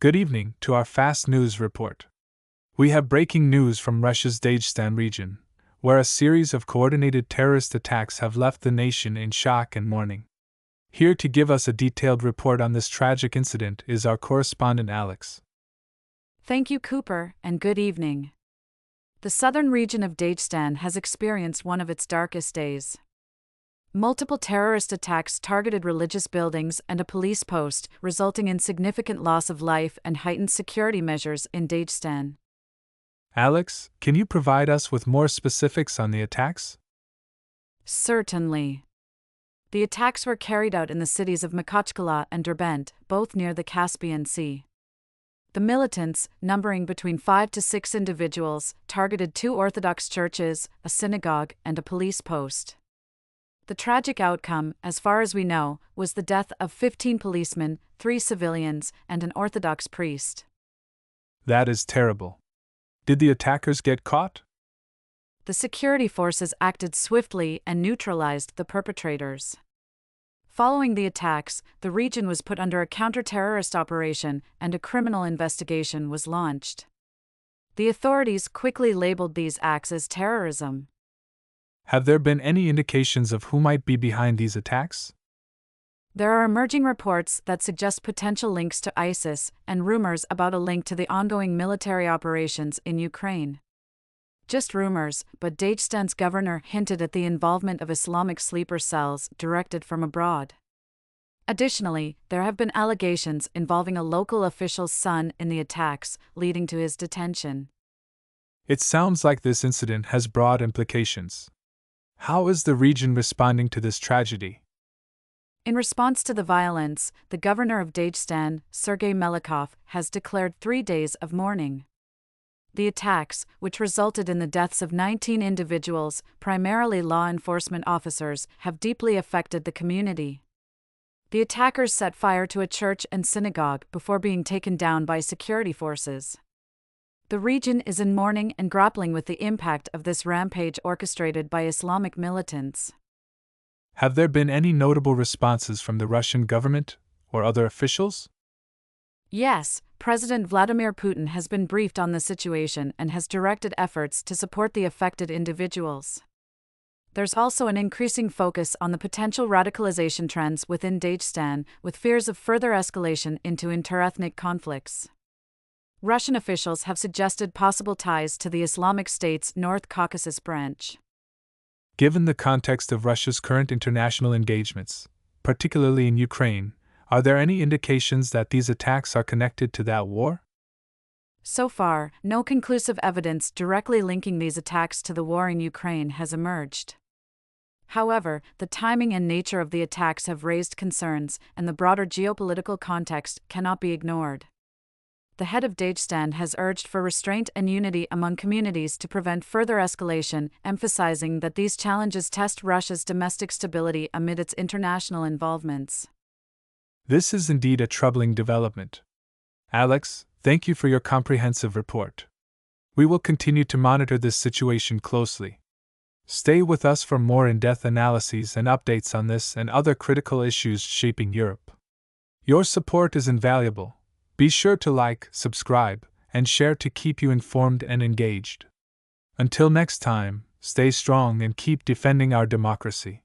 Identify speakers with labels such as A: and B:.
A: Good evening to our fast news report. We have breaking news from Russia's Dagestan region, where a series of coordinated terrorist attacks have left the nation in shock and mourning. Here to give us a detailed report on this tragic incident is our correspondent Alex.
B: Thank you, Cooper, and good evening. The southern region of Dagestan has experienced one of its darkest days. Multiple terrorist attacks targeted religious buildings and a police post, resulting in significant loss of life and heightened security measures in Dagestan.
A: Alex, can you provide us with more specifics on the attacks?
B: Certainly. The attacks were carried out in the cities of Makhachkala and Derbent, both near the Caspian Sea. The militants, numbering between 5 to 6 individuals, targeted 2 Orthodox churches, a synagogue, and a police post. The tragic outcome, as far as we know, was the death of 15 policemen, 3 civilians, and an Orthodox priest.
A: That is terrible. Did the attackers get caught?
B: The security forces acted swiftly and neutralized the perpetrators. Following the attacks, the region was put under a counter-terrorist operation and a criminal investigation was launched. The authorities quickly labeled these acts as terrorism.
A: Have there been any indications of who might be behind these attacks?
B: There are emerging reports that suggest potential links to ISIS and rumors about a link to the ongoing military operations in Ukraine. Just rumors, but Dagestan's governor hinted at the involvement of Islamic sleeper cells directed from abroad. Additionally, there have been allegations involving a local official's son in the attacks, leading to his detention.
A: It sounds like this incident has broad implications. How is the region responding to this tragedy?
B: In response to the violence, the governor of Dagestan, Sergei Melikov, has declared 3 days of mourning. The attacks, which resulted in the deaths of 19 individuals, primarily law enforcement officers, have deeply affected the community. The attackers set fire to a church and synagogue before being taken down by security forces. The region is in mourning and grappling with the impact of this rampage orchestrated by Islamic militants.
A: Have there been any notable responses from the Russian government or other officials?
B: Yes, President Vladimir Putin has been briefed on the situation and has directed efforts to support the affected individuals. There's also an increasing focus on the potential radicalization trends within Dagestan, with fears of further escalation into interethnic conflicts. Russian officials have suggested possible ties to the Islamic State's North Caucasus branch.
A: Given the context of Russia's current international engagements, particularly in Ukraine, are there any indications that these attacks are connected to that war?
B: So far, no conclusive evidence directly linking these attacks to the war in Ukraine has emerged. However, the timing and nature of the attacks have raised concerns, and the broader geopolitical context cannot be ignored. The head of Dagestan has urged for restraint and unity among communities to prevent further escalation, emphasizing that these challenges test Russia's domestic stability amid its international involvements.
A: This is indeed a troubling development. Alex, thank you for your comprehensive report. We will continue to monitor this situation closely. Stay with us for more in-depth analyses and updates on this and other critical issues shaping Europe. Your support is invaluable. Be sure to like, subscribe, and share to keep you informed and engaged. Until next time, stay strong and keep defending our democracy.